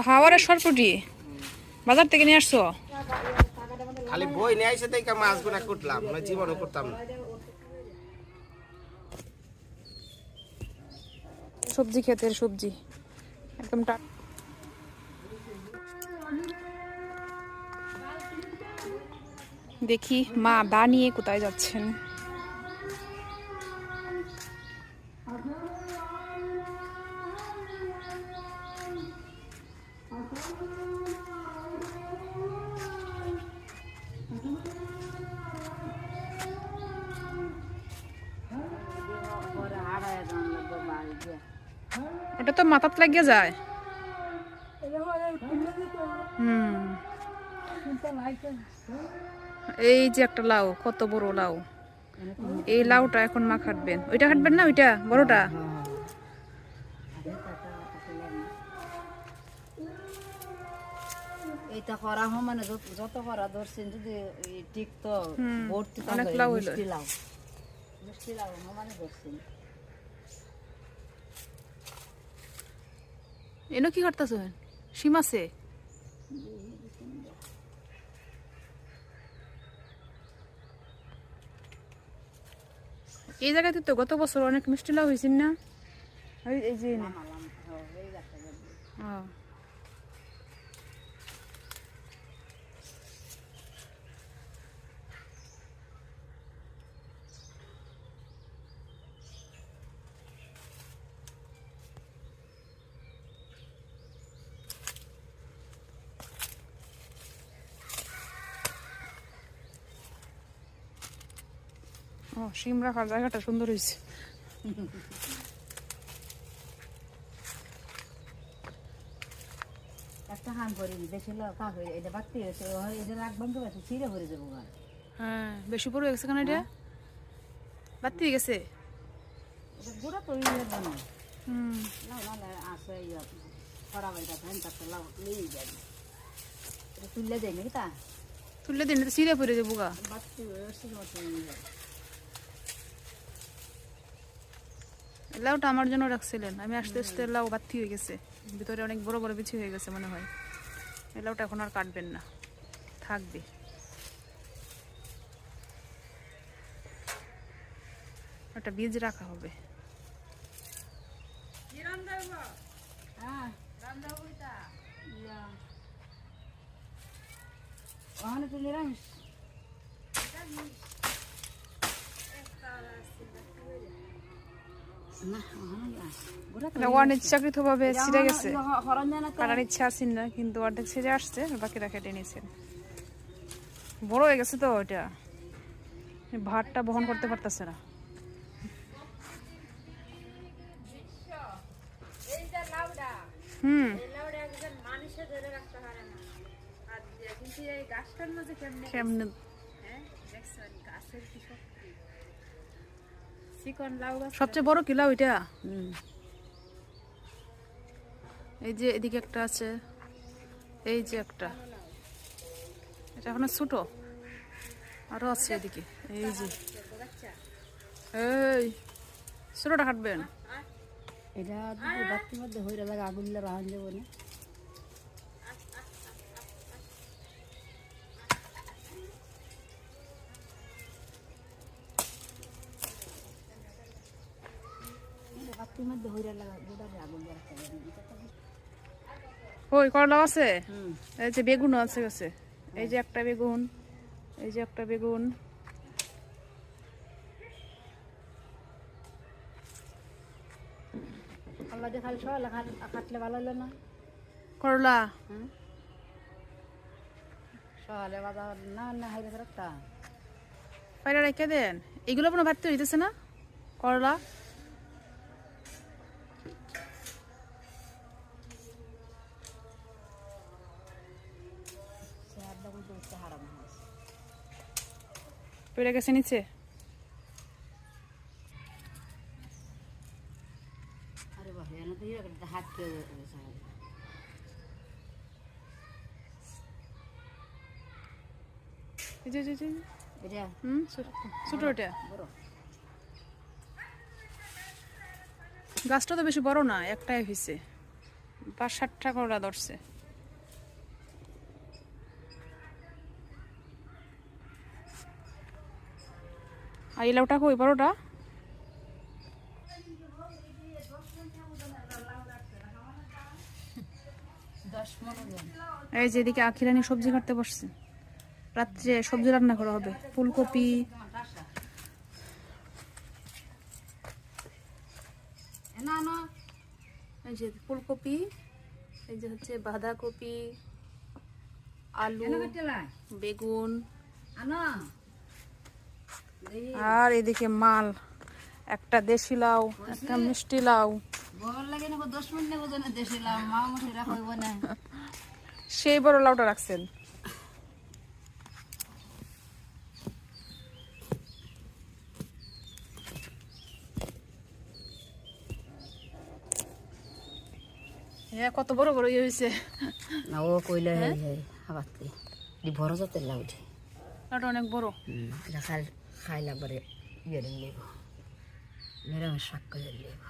হাওয়ারের সরপুটি বাজার থেকে নিয়ে আসছো? খালি বই নিয়ে আইসে দেখে মাছগুলা কুটলাম, না জীবনে করতাম না। সবজি ক্ষেতের সবজি একদম দেখি মা দা নিয়ে কোথায় যাচ্ছেন। এটা তো মাথাত লাগিয়ে যায়। এই যে একটা লাউ, কত বড় লাউ। এই লাউটা এখন মা খাটবেন। ওইটা খাটবেন না, ওইটা বড়টা। এইটা করা হয় মানে যত করা ধরছেন যদি ঠিক তো ভর্তি অনেক লাউ হইল। মিষ্টি লাউ মানে ধরছেন। এনো কি করতেছ? শিম আছে? এই জায়গাতে তো গত বছর অনেক মিষ্টি লাউ হয়েছিল না? এই যে শিম রাখার জায়গাটা সুন্দর হয়েছে। একটা হান করে বেশি কা হয়ে এটা বাড়তি হয়েছে, এটা রাখ বন্ধ আছে ছিঁড়ে ভরে যাবো। হ্যাঁ বেশি বড় হয়ে গেছে কেন? এটা বাড়তি হয়ে গেছে। এটা গুঁড়া তো না লাউ না আছে খরা বাইটা ধান তাতে লাউ নিয়ে যাবে। এটা তুললে দেয় নাকি তা? তুললে দিন ছিঁড়ে পড়ে যাবো গা। বাড়তি হয়েছে মতো লাউটা আমার জন্য রাখছিলেন, আমি আস্তে আস্তে লাউ বাতি হয়ে গেছে, ভিতরে অনেক বড় বড় বিচি হয়ে গেছে মনে হয়। এই লাউটা এখন আর কাটবেন না, থাকবে। একটা বীজ রাখা হবে। অনিচ্ছাকৃত ভাবে ছিঁড়ে গেছে, কাটার ইচ্ছা আছে না, কিন্তু অর্ধেক ছিঁড়ে আসছে, বাকিটা কেটে নিয়েছেন। বড় হয়ে গেছে তো ওইটা, ভাতটা বহন করতে পারতেছে না। সবচেয়ে বড় কিলা ওইটা। এই যে এদিকে একটা আছে, এই যে একটা, এটা এখন ছোট, আরো আছে এদিকে। এই যে এই ছোটটা কাটবেন। এটা বাতির মধ্যে হইরা লাগে আগুন দিলে রাহান যাবো না। বাতির মধ্যে হইরা লাগা গোটারে আগুন ওই করলা আছে, এই যে বেগুন আছে গেছে, এই যে একটা বেগুন, এই যে একটা বেগুন। আল্লাহ যে খালি সকালে কাটলে ভালো হলো না। করলা সকালে বাজার না না হাইরে একটা পায়রা রেখে দেন। এগুলো কোনো ভাবতে হইতেছে না করলা। পড়ে গেছে নিচে। আরে বাবা এনে তো একটা হাত কে ছোট ওটা গাছটা তো বেশি বড় না, একটাই হয়েছে, 5-7টা করলা ধরছে। আর এই লাউটা কই বড়টা? এই যে এদিকে আখিরানি সবজি কাটতে বসছে, রাত্রে সবজি রান্না করা হবে। ফুলকপি, এই যে ফুলকপি, এই যে হচ্ছে বাঁধাকপি, আলু, বেগুন, আর এদিকে মাল, একটা দেশি লাউ, একটা মিষ্টি লাউ। সেই বড় লাউটা রাখছেন। হ্যাঁ, কত বড় বড় ইয়ে হয়েছে। না ও কইলে হাবাতে দি বড় যত লাউটি লাউটা অনেক বড়। এটা খাইলা পরে ইয়ে লেব নিরামিষ শাক করে লেব।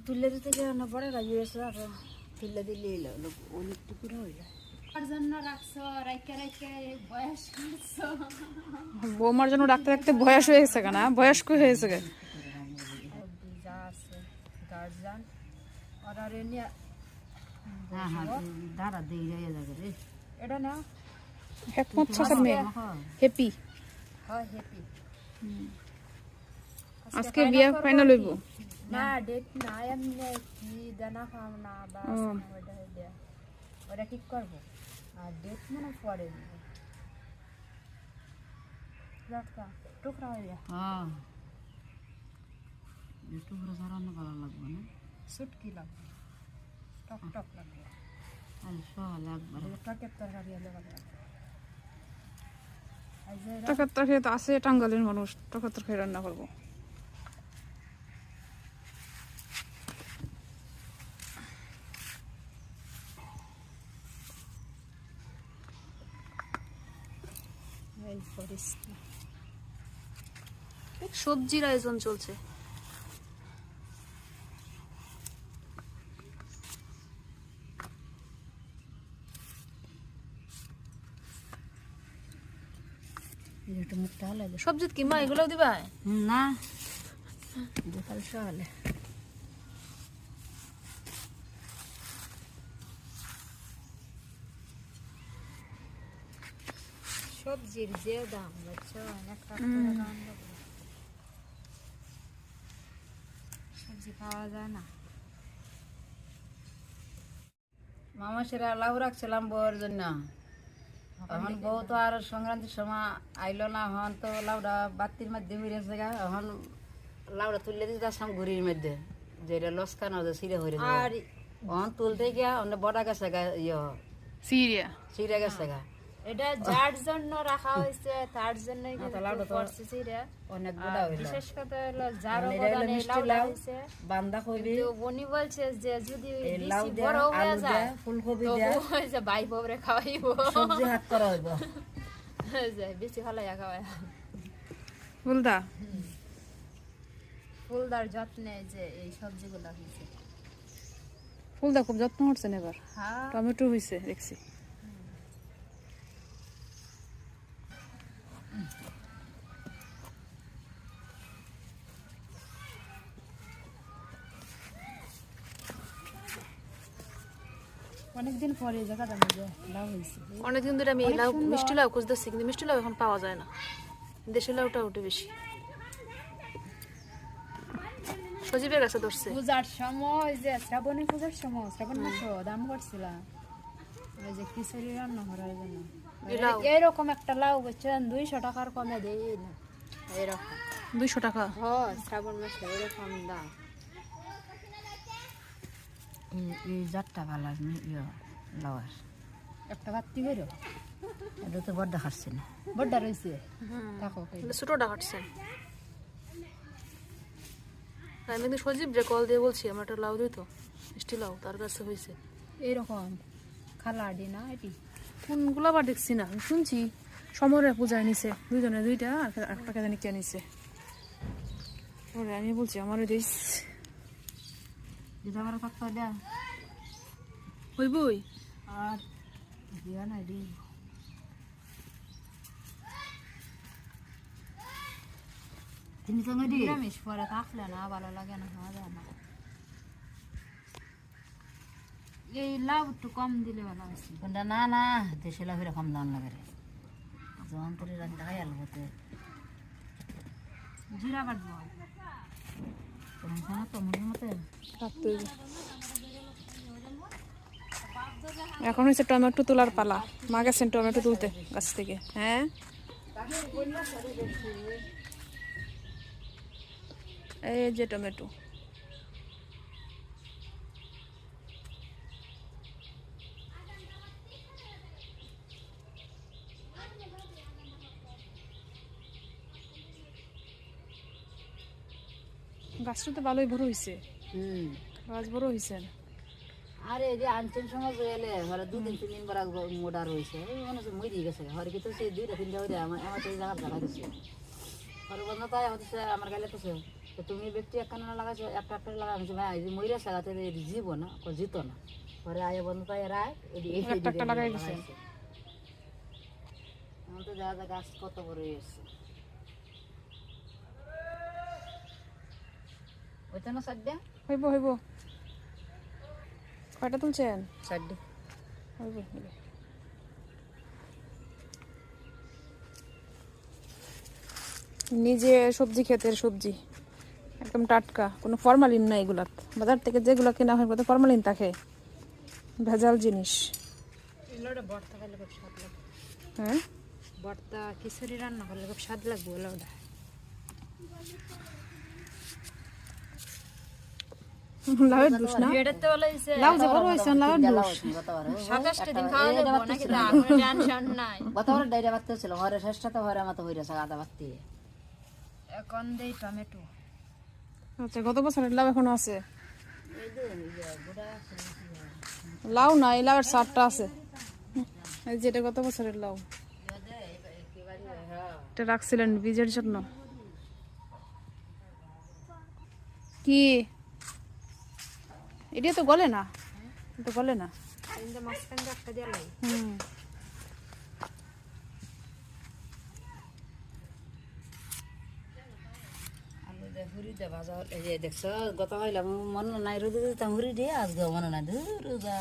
তুলে দিতে গিয়ে না বড় রাজি হয়েছে, আর তুলে দিলে অনেক টুকুরা হইল। বৌমার জন্য ডাক্তার রাখতে বয়স হয়ে গেছে কেনা, বয়স্ক হয়ে গেছে। যা আছে গার্জিয়ান ওরা নিয়ে দাঁড়া দিয়ে যাবে রে। এটা না হেকমত চাচার মেয়ে হ্যাপি। হ্যাঁ হ্যাপি। আজকে বিয়া ফাইনাল হইব না, ডেট না এমনি কি দানা খাম না বা ওটা ঠিক করবো, আর ডেট মানে পরে দিব। টুকরা হয়ে যায়। হ্যাঁ টুকরা ছাড়ানো ভালো লাগবে না, সুটকি লাগবে, টক টক লাগবে। টকের তরকারি হলে ভালো লাগবে। টকের তরকারি তো আছে, টাঙ্গালের মানুষ টকের তরকারি রান্না করবো। সবজির আয়োজন চলছে। সবজি কি মা এগুলো দিবা না? দোকান সহলে সবজির যে দাম বুঝছো, অনেক সবজি পাওয়া যায় না। মামা সেরা লাউ রাখছিলাম বউর জন্য, এখন বউ তো আর সংক্রান্তির সময় আইলো না, এখন তো লাউডা বাতির মধ্যে হইরেছে গা। এখন লাউডা তুললে দিতে আসলাম ঘুরির মধ্যে, যেটা লসকান হয়েছে সিরে হয়ে আর এখন তুলতে গিয়া অনেক বড়া গেছে গা, ইয়ে সিরে গেছে গা। এটা যার জন্য রাখা হয়েছে তার জন্যই করছে সিরে অনেক বড় হইলো। বিশেষ করে হলো যার অবদানে লাউডা হইছে বাঁধাকপি। বনি বলছে যে যদি বেশি বড় হয়ে যায় ফুলকপি দেয়া হইছে ভাই বউরে খাওয়াইবো, সবজি হাত করা হইবো, যে বেশি ভালো খাওয়ায়। ফুলদার যত্নে যে এই সবজিগুলো হইছে। ফুলদা খুব যত্ন করছেন এবার। টমেটো হইছে দেখছি। অনেকদিন পরে জায়গাটা মধ্যে লাউ হয়েছে। অনেকদিন ধরে আমি লাউ, মিষ্টি লাউ খুঁজতেছি, কিন্তু মিষ্টি লাউ এখন পাওয়া যায় না। দেশি লাউটা উঠে বেশি। সজীবের কাছে ধরছে পূজার সময়, যে শ্রাবণী পূজার সময়, শ্রাবণ মাসে দাম করছিলাম ওই যে খিচুড়ি রান্না করার জন্য। এইরকম একটা লাউ বুঝছেন 200 টাকার কমে দেই না। এরকম 200 টাকা? হ্যাঁ, শ্রাবণ মাসে এরকম দাম। এই জাতটা ভালো লাউ একটা বাতি করো এটা তো বড় দেখাচ্ছে না, বড়টা রয়েছে দেখো। ছোটটা কাটছেন। আমি কিন্তু সজীব রে কল দিয়ে বলছি আমার একটা লাউ দিত, মিষ্টি লাউ, তার কাছে হয়েছে এরকম খালাডি না এটি। কোনগুলো আবার দেখছি না, আমি শুনছি সমরের পূজায় নিছে দুইজনে দুইটা, আর একটা জানি কে নিছে। ওরে আমি বলছি আমারও দিস দিদা আমার কত দেয়া ওই বই আর দিয়া না দি তুমি সঙ্গে দি নিরামিষ পরে থাকলে না ভালো লাগে না, খাওয়া যায় না। এই লাউ একটু কম দিলে ভালো আছে। কোনটা? না না, দেশি লাউ কম দাম লাগে রে, যখন করে রান্না খাই আলু হতে জিরা বাটবো তোমার খানা তো মনের মতো রাখতে হইবে। এখন হচ্ছে টমেটো তোলার পালা, মা গেছেন টমেটো তুলতে গাছ থেকে। হ্যাঁ এই যে টমেটো, গাছটা তো ভালোই বড় হয়েছে, গাছ বড় হয়েছে। আরে এই যে আনছেন সময় এলে ঘরে 2-3 বার মোটা রয়েছে, মনে হচ্ছে মই দিয়ে গেছে ঘরে, কিন্তু সেই 2-3টা হয়ে আমার তো জায়গা জায়গা দিচ্ছে ঘরে বন্ধ। তাই হচ্ছে আমার গালে তো তুমি ব্যক্তি একখানা লাগাইছো, একটা একটা লাগাইছো ভাই, এই যে ময়ূরা সাগাতে জীব না জিত না, ঘরে আয় বন্ধ তাই রায় একটা লাগাই গেছে। আমার তো যা গাছ কত বড় হয়েছে ওইটা না সাইড দেন। হইব হইব, কয়টা তুলছেন? সাইড দে হইব হইব। নিজে সবজি ক্ষেতের সবজি, একদম টাটকা, কোনো ফরমালিন না এগুলাত। বাজার থেকে যেগুলো কেনা হয় কত ফরমালিন থাকে, ভেজাল জিনিস। এগুলোটা ভর্তা খেলে খুব স্বাদ লাগবে। হ্যাঁ ভর্তা খিচুড়ি রান্না করলে খুব স্বাদ লাগবে ওগুলোটা। লাউয়ের দুষ না, লাউ যে বড় হয়েছে লাউয়ের দুষ। 27টা দিন খাওয়া যাবে নাকি, তারপরে টেনশন নাই। গতবার ডাইরা বাত্তে ছিল ঘরে, শেষটা তো ঘরে মতো হইরাছে আদা বাত্তি। এখন দেই টমেটো। আচ্ছা গত বছরের লাউ এখনো আছে? লাউ না, এই লাউয়ের সারটা আছে, এই যেটা গত বছরের লাউ, এটা রাখছিলেন বীজের জন্য। কি এটা তো গলে না, এটা গলে না। হুম গত হইলাম মনে নাই রোদে দিতাম হুড়ি দিয়ে, আজকে মনে নাই রোজা।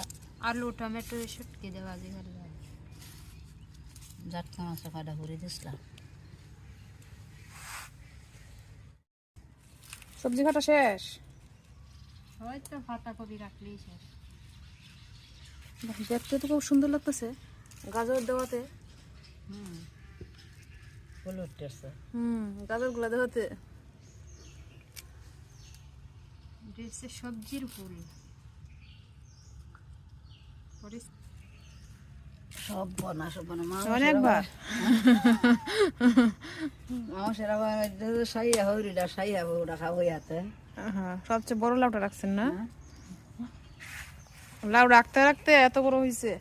আলু টমেটো শুটকি দেওয়া যে জাটকা মাছ কয়টা হুড়ি দিছিলাম। সবজি কাটা শেষ? হয়তো পাতাকপি রাখলেই শেষ। দেখতে তো খুব সুন্দর লাগতেছে গাজর দেওয়াতে। ফুল উঠতেছে। গাজর গুলা দেওয়াতে সবজির ফুল সব বনা সব বনা অনেকবার মানুষের আবার সাইয়া হরিটা সাইয়া ওটা খাবো ইয়াতে। সবচেয়ে বড় লাউটা রাখছেন না? লাউ রাখতে রাখতে এত বড় হয়েছে।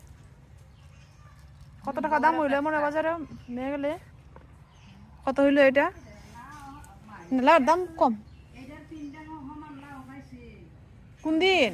কত টাকা দাম হইলো মনে বাজারে নিয়ে গেলে? কত হইলো এটা? লাউর দাম কম কোন দিন?